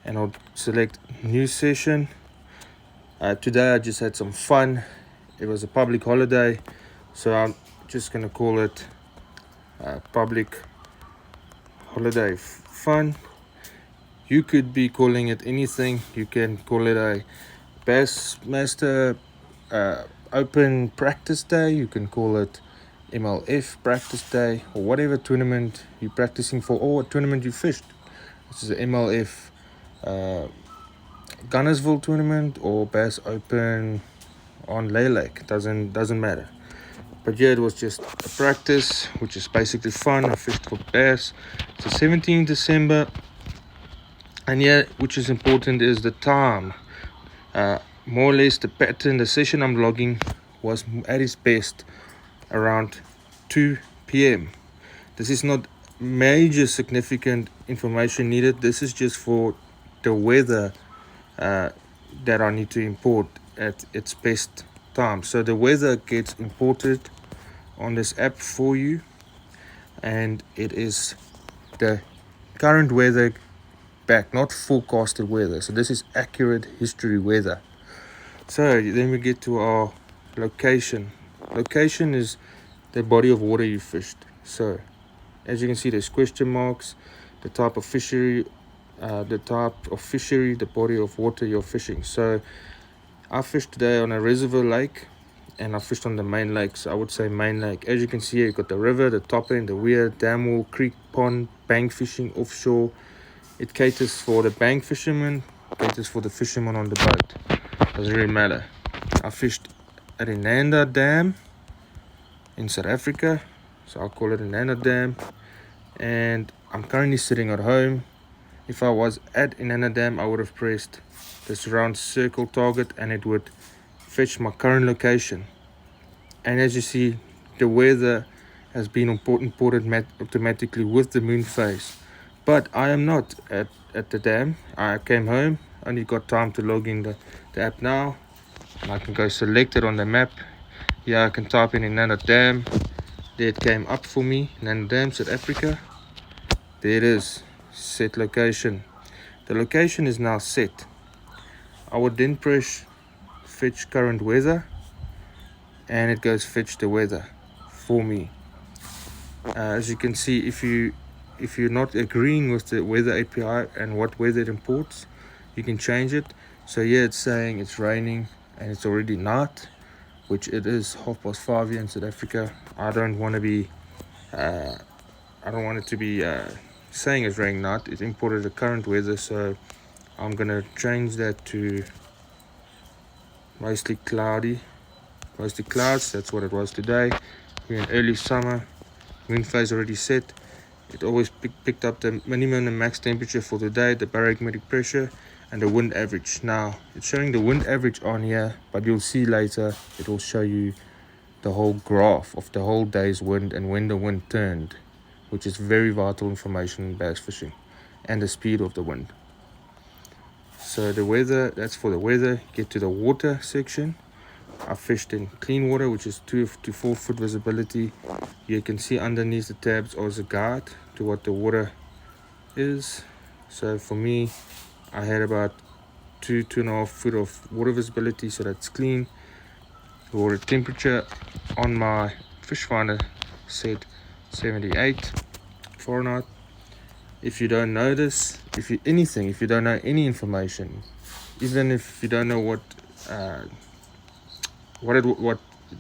and I'll select new session. Today I just had some fun. It was a public holiday, so I'm just gonna call it public holiday fun. You could be calling it anything. You can call it a Bassmaster Open Practice Day. You can call it MLF Practice Day, or whatever tournament you're practicing for, or what tournament you fished. This is the MLF Gunnersville tournament or Bass Open on Lay Lake. Doesn't matter. But yeah, it was just a practice, which is basically fun. I fished for bass. It's the 17th December, and yeah, which is important is the time. More or less the pattern, the session I'm logging was at its best around 2 p.m. This is not major significant information needed. This is just for the weather that I need to import at its best time. So the weather gets imported on this app for you, and it is the current weather back, not forecasted weather. So this is accurate history weather. So then we get to our location. Location is the body of water you fished. So as you can see, there's question marks, the type of fishery, the body of water you're fishing. So I fished today on a reservoir lake, and I fished on the main lake. So I would say main lake. As you can see here, you got the river, the top end, the weir, dam wall, creek, pond, bank fishing, offshore. It caters for the bank fishermen, caters for the fishermen on the boat. Doesn't really matter. I fished at Inanda Dam in South Africa, so I'll call it Inanda Dam. And I'm currently sitting at home. If I was at Inanda Dam, I would have pressed this round circle target, and it would fetch my current location. And as you see, the weather has been imported automatically with the moon phase. But I am not at the dam. I came home, only got time to log in the app now, and I can go select it on the map. Yeah, I can type in Inanda Dam. There it came up for me, Inanda Dam, South Africa. There it is, set location. The location is now set. I would then press fetch current weather, and it goes fetch the weather for me. As you can see, if you're not agreeing with the weather API and what weather it imports, you can change it. So yeah, it's saying it's raining and it's already night, which it is 5:30 here in South Africa. I don't want it to be saying it's raining night. It imported the current weather, so I'm gonna change that to mostly clouds. That's what it was today. We're in early summer, moon phase already set. It always picked up the minimum and max temperature for the day, the barometric pressure, and the wind average. Now it's showing the wind average on here, but you'll see later it will show you the whole graph of the whole day's wind and when the wind turned, which is very vital information in bass fishing, and the speed of the wind. So the weather, that's for the weather. Get to the water section. I fished in clean water, which is 2 to 4 foot visibility. You can see underneath the tabs as a guide to what the water is. So for me, I had about 2.5 foot of water visibility, so that's clean. The water temperature on my fish finder said 78 Fahrenheit. If you don't know this, if you don't know any information, even if you don't know what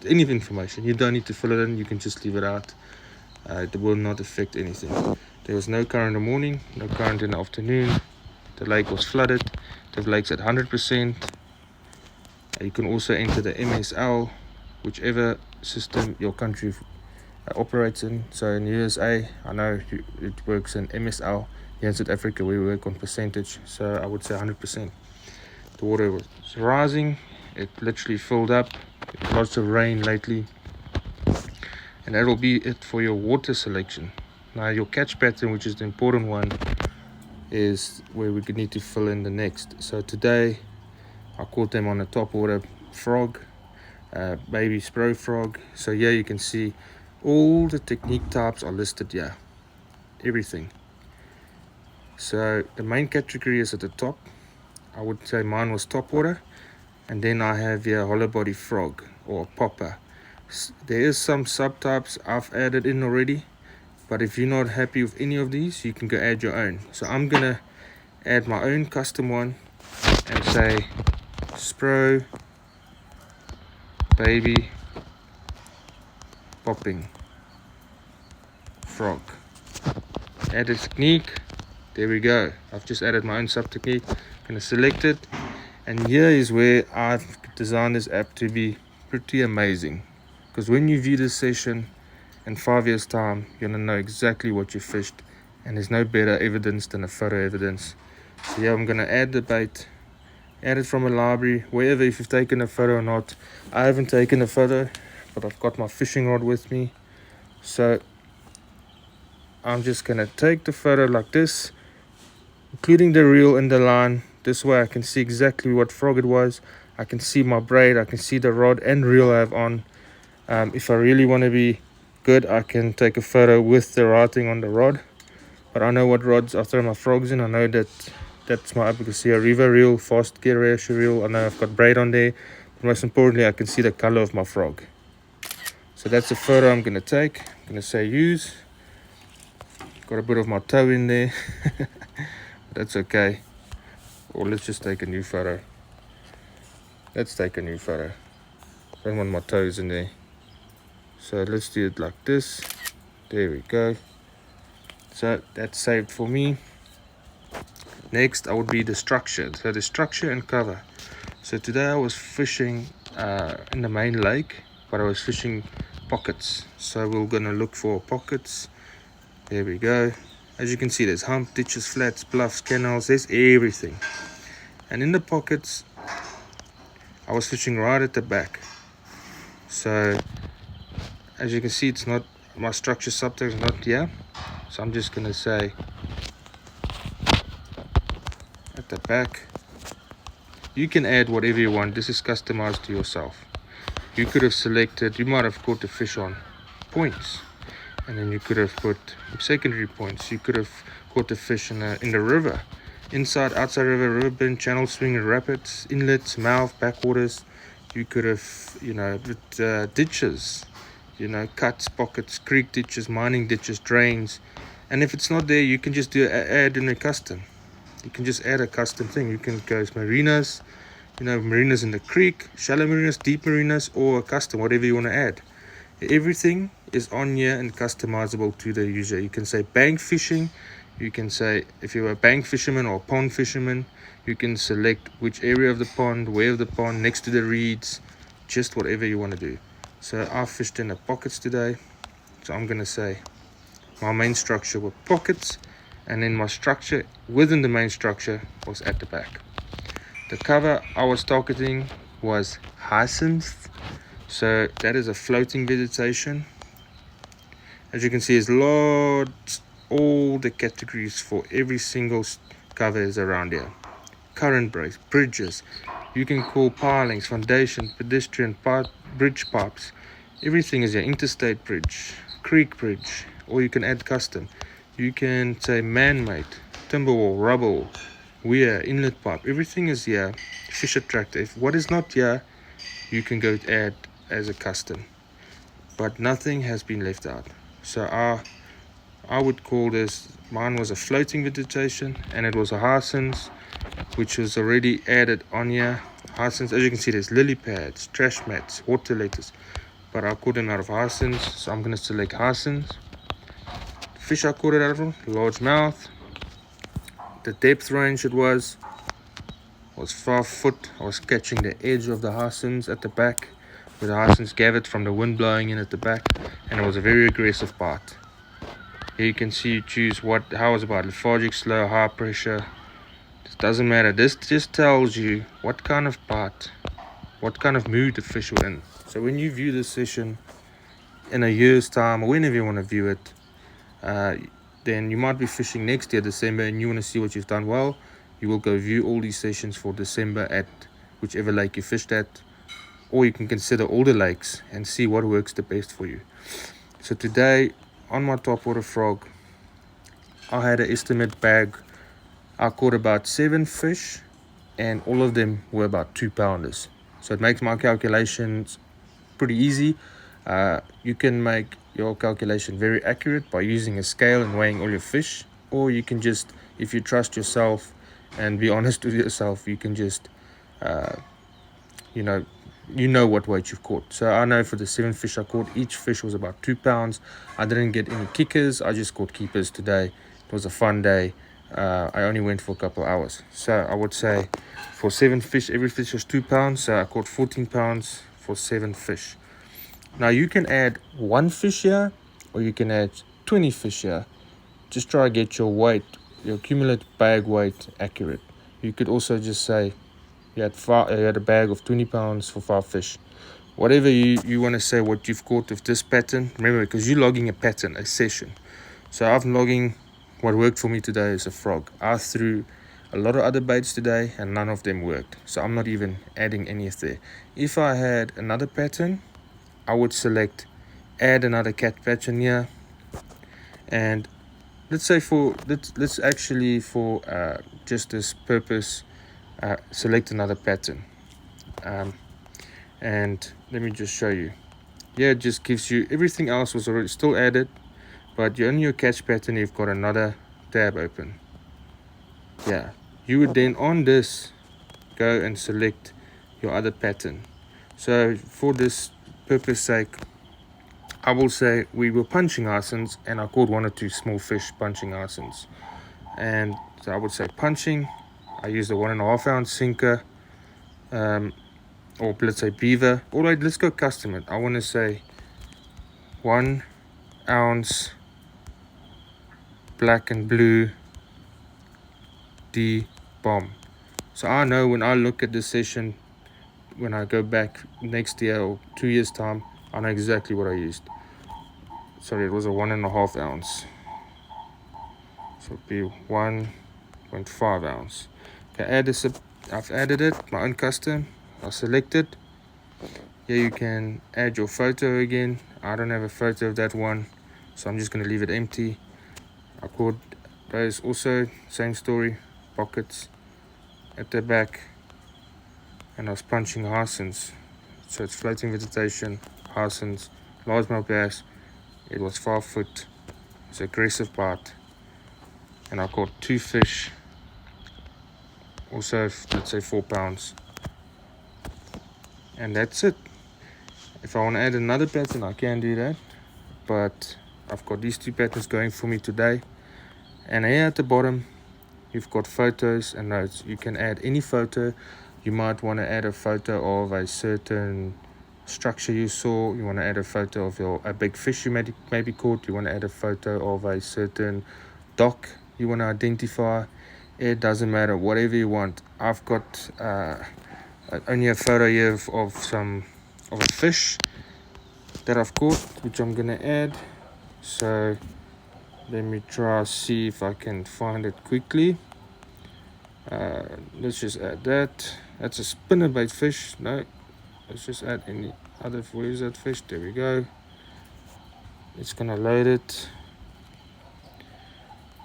any information, you don't need to fill it in. You can just leave it out. It will not affect anything. There was no current in the morning, no current in the afternoon. The lake was flooded. The lake's at 100%. You can also enter the MSL, whichever system your country operates in. So in USA, I know it works in MSL. Here in South Africa, we work on percentage, so I would say 100%. The water was rising. It literally filled up. Lots of rain lately, and that'll be it for your water selection. Now your catch pattern, which is the important one, is where we could need to fill in the next. So today I caught them on a top water frog, baby spro frog. So yeah, you can see all the technique types are listed here, everything. So the main category is at the top. I would say mine was top water, and then I have here hollow body frog or popper. There is some subtypes I've added in already, but if you're not happy with any of these, you can go add your own. So I'm gonna add my own custom one and say Spro baby popping frog. Add a technique. There we go. I've just added my own sub technique. I'm gonna select it, and here is where I've designed this app to be pretty amazing, because when you view this session in 5 years time, you're gonna know exactly what you fished, and there's no better evidence than a photo evidence. So yeah, I'm gonna add the bait, add it from a library, wherever, if you've taken a photo or not. I haven't taken a photo, but I've got my fishing rod with me, so I'm just gonna take the photo like this, including the reel and the line. This way I can see exactly what frog it was. I can see my braid, I can see the rod and reel I have on. If I really want to be good, I can take a photo with the writing on the rod, but I know what rods I throw my frogs in. I know that that's my advocacy, a river reel, fast gear ratio reel. I know I've got braid on there, but most importantly I can see the color of my frog. So that's the photo I'm going to take. I'm going to say use. Got a bit of my toe in there. That's okay. Or let's just take a new photo. Let's take a new photo. Don't want my toes in there. So let's do it like this. There we go. So that's saved for me. Next I would be the structure. So the structure and cover. So today I was fishing in the main lake, but I was fishing pockets. So we're gonna look for pockets. There we go. As you can see, there's hump, ditches, flats, bluffs, canals, there's everything. And in the pockets, I was fishing right at the back. So as you can see, it's not, my structure subtext is not here. So I'm just gonna say at the back. You can add whatever you want. This is customized to yourself. You could have selected, you might have caught the fish on points, and then you could have put secondary points. You could have caught the fish in the river, inside, outside river, river bend, channel swing, rapids, inlets, mouth, backwaters. You could have, put ditches, cuts, pockets, creek ditches, mining ditches, drains. And if it's not there, you can just add in a custom. You can just add a custom thing. You can go marinas, marinas in the creek, shallow marinas, deep marinas, or a custom, whatever you want to add. Everything is on here and customizable to the user. You can say bank fishing. You can say, if you're a bank fisherman or a pond fisherman, you can select which area of the pond, where of the pond, next to the reeds, just whatever you want to do. So I fished in the pockets today. So I'm going to say my main structure were pockets, and then my structure within the main structure was at the back. The cover I was targeting was hyacinth. So that is a floating vegetation. As you can see, there's lots, all the categories for every single cover is around here. Current breaks, bridges, you can call pilings, foundation, pedestrian, bridge pipes. Everything is here. Interstate bridge, creek bridge, or you can add custom. You can say man-made, timber wall, rubber wall, weir, inlet pipe. Everything is here. Fish attractor. If what is not here, you can go add as a custom, but nothing has been left out. So I would call this, mine was a floating vegetation, and it was a hyacinth, which was already added on here. Hyacinth, as you can see, there's lily pads, trash mats, water lettuce, but I caught them out of hyacinth, so I'm going to select hyacinth. Fish I caught it out of, largemouth. The depth range it was 5 foot. I was catching the edge of the hyacinth at the back, where the hyacinth gathered from the wind blowing in at the back, and it was a very aggressive bite. Here you can see you choose how it's about, lethargic, slow, high pressure. This doesn't matter. This just tells you what kind of bite, what kind of mood the fish were in. So when you view this session in a year's time, or whenever you want to view it, then you might be fishing next year, December, and you want to see what you've done well. You will go view all these sessions for December at whichever lake you fished at, or you can consider all the lakes and see what works the best for you. So today on my topwater frog, I had an estimate bag I caught about 7 fish, and all of them were about 2-pounders. So it makes my calculations pretty easy. You can make your calculation very accurate by using a scale and weighing all your fish, or you can just, if you trust yourself and be honest with yourself, you can just you know what weight you've caught. So I know for the 7 fish I caught, each fish was about 2 pounds. I didn't get any kickers, I just caught keepers today. It was a fun day. I only went for a couple of hours. So I would say for 7 fish, every fish was 2 pounds. So I caught 14 pounds for 7 fish. Now you can add 1 fish here, or you can add 20 fish here. Just try to get your weight, your cumulative bag weight accurate. You could also just say you had a bag of 20 pounds for 5 fish. Whatever you want to say what you've caught with this pattern. Remember, because you're logging a pattern, a session. So I'm logging what worked for me today is a frog. I threw a lot of other baits today and none of them worked. So I'm not even adding any of there. If I had another pattern, I would select add another cat pattern here. And let's say let's actually for just this purpose select another pattern, and let me just show you. Yeah, it just gives you, everything else was already still added, but you're in your catch pattern, you've got another tab open. Yeah, you would then on this go and select your other pattern. So for this purpose sake, I will say we were punching hyacinths and I caught 1 or 2 small fish punching hyacinths. And so I would say punching, I used a 1.5 ounce sinker, or let's say beaver. All right, let's go custom it. I want to say 1 ounce black and blue D bomb. So I know when I look at this session, when I go back next year or 2 years time, I know exactly what I used. Sorry, it was a 1.5 ounce. So it'd be 1.5 ounce. Okay, add this up. I've added it, my own custom. I'll select it. Here you can add your photo again. I don't have a photo of that one, so I'm just going to leave it empty. I caught those also, same story, pockets at the back, and I was punching hyacinths. So it's floating vegetation, hyacinths, largemouth bass. It was 5 foot. It's aggressive bite, and I caught 2 fish. Also, let's say 4 pounds, and that's it. If I want to add another pattern, I can do that, but I've got these 2 patterns going for me today. And here at the bottom, you've got photos and notes. You can add any photo. You might want to add a photo of a certain structure you saw. You want to add a photo of a big fish you maybe caught. You want to add a photo of a certain dock you want to identify. It doesn't matter, whatever you want. I've got only a photo here of a fish that I've caught, which I'm gonna add. So let me try see if I can find it quickly. Let's just add that. That's a spinnerbait fish. No, let's just add any other. Where is that fish? There we go. It's gonna load it.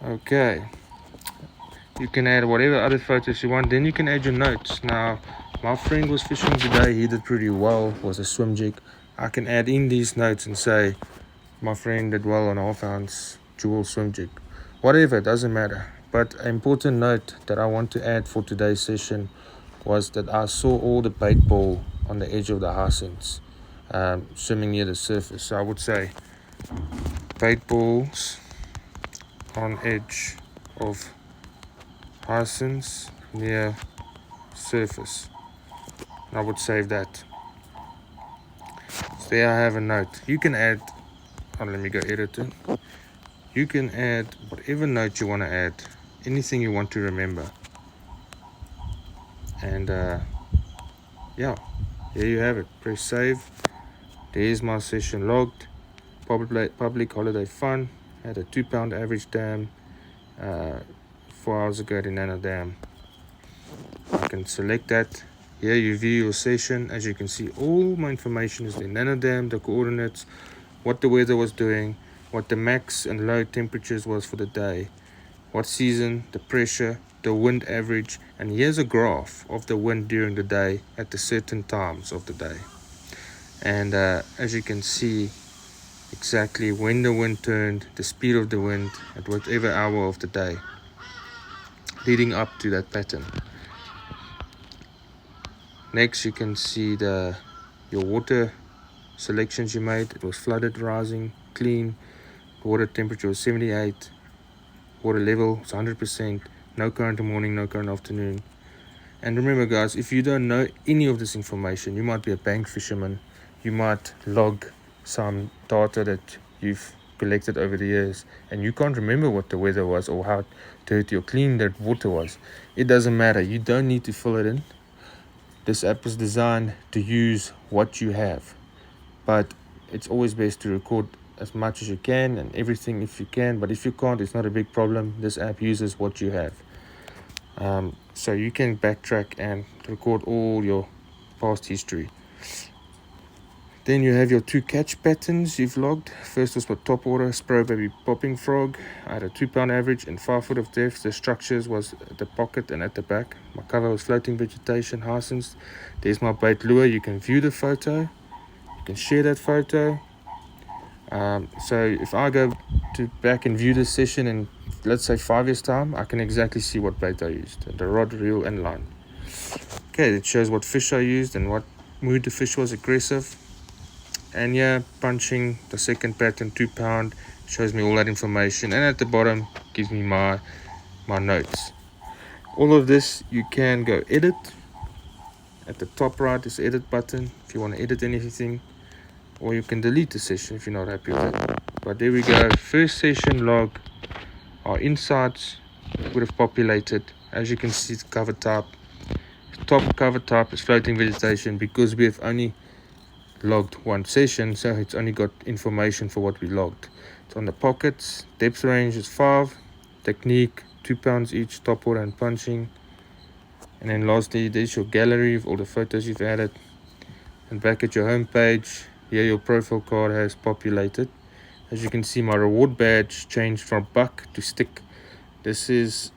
Okay, you can add whatever other photos you want. Then you can add your notes. Now my friend was fishing today, he did pretty well, was a swim jig. I can add in these notes and say my friend did well on a 1/2 ounce jewel swim jig. Whatever, doesn't matter. But an important note that I want to add for today's session was that I saw all the bait ball on the edge of the hyacinths swimming near the surface. So I would say bait balls on edge of hyacinths near surface. I would save that. So there I have a note. You can add, let me go edit it. You can add whatever note you want to add, anything you want to remember. And yeah, there you have it. Press save. There's my session logged. Public holiday fun. Had a 2 pound average dam 4 hours ago at Inanna Dam. I can select that. Here you view your session. As you can see, all my information is the Inanna Dam, the coordinates, what the weather was doing, what the max and low temperatures was for the day, what season, the pressure, the wind average, and here's a graph of the wind during the day at the certain times of the day. And as you can see, exactly when the wind turned, the speed of the wind at whatever hour of the day, leading up to that pattern. Next, you can see your water selections you made. It was flooded, rising, clean. Water temperature was 78. Water level was 100%. No current in the morning, no current afternoon. And remember, guys, if you don't know any of this information, you might be a bank fisherman. You might log some data that you've collected over the years, and you can't remember what the weather was or how dirty or clean that water was. It doesn't matter. You don't need to fill it in. This app is designed to use what you have, but it's always best to record as much as you can and everything if you can. But if you can't, it's not a big problem. This app uses what you have. So you can backtrack and record all your past history. Then you have your 2 catch patterns you've logged. First was for top water, Spro Baby Popping Frog. I had a 2-pound average and 5 foot of depth. The structures was at the pocket and at the back. My cover was floating vegetation, hyacinths. There's my bait lure. You can view the photo. You can share that photo. So if I go back and view this session in, let's say, 5 years time, I can exactly see what bait I used, the rod, reel and line. Okay, it shows what fish I used and what mood the fish was, aggressive. And yeah, punching the second pattern, 2-pound, shows me all that information. And at the bottom gives me my notes. All of this you can go edit. At the top right is the edit button if you want to edit anything, or you can delete the session if you're not happy with it. But there we go. First session log. Our insights would have populated. As you can see, the cover type. Top cover type is floating vegetation because we have only logged one session, so it's only got information for what we logged. It's on the pockets. Depth range is 5. Technique 2 pounds each, top water and punching. And then lastly, there's your gallery of all the photos you've added. And back at your home page, here your profile card has populated. As you can see, my reward badge changed from buck to stick. This is,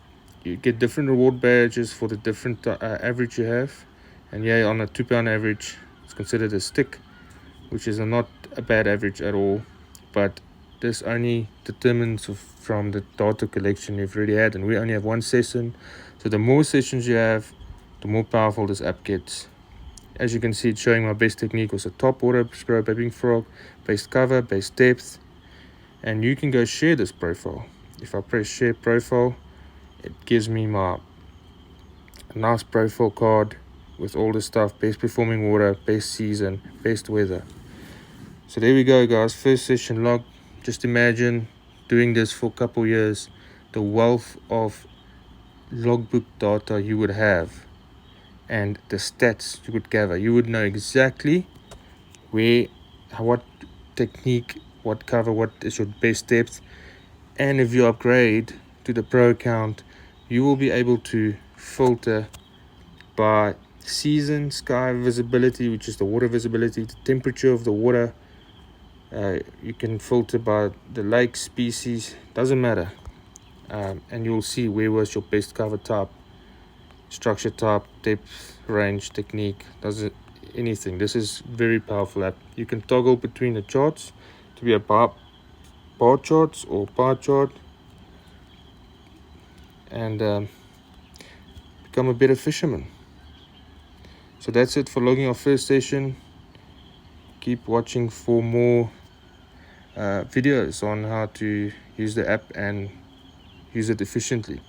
you get different reward badges for the different average you have. And yeah, on a 2-pound average, it's considered a stick, which is not a bad average at all. But this only determines from the data collection you've already had, and we only have one session. So the more sessions you have, the more powerful this app gets. As you can see, it's showing my best technique was a top water, Spro Baby Frog, base cover, base depth. And you can go share this profile. If I press share profile, it gives me my nice profile card with all the stuff: best performing water, best season, best weather. So there we go, guys. First session log. Just imagine doing this for a couple years, the wealth of logbook data you would have and the stats you would gather. You would know exactly what technique, what cover, what is your best depth. And if you upgrade to the pro account, you will be able to filter by season, sky visibility, which is the water visibility, the temperature of the water. You can filter by the lake species, doesn't matter. And you'll see where was your best cover type, structure type, depth, range, technique, doesn't anything. This is very powerful app. You can toggle between the charts to be a bar charts or bar chart, and become a better fisherman. So that's it for logging our first session. Keep watching for more videos on how to use the app and use it efficiently.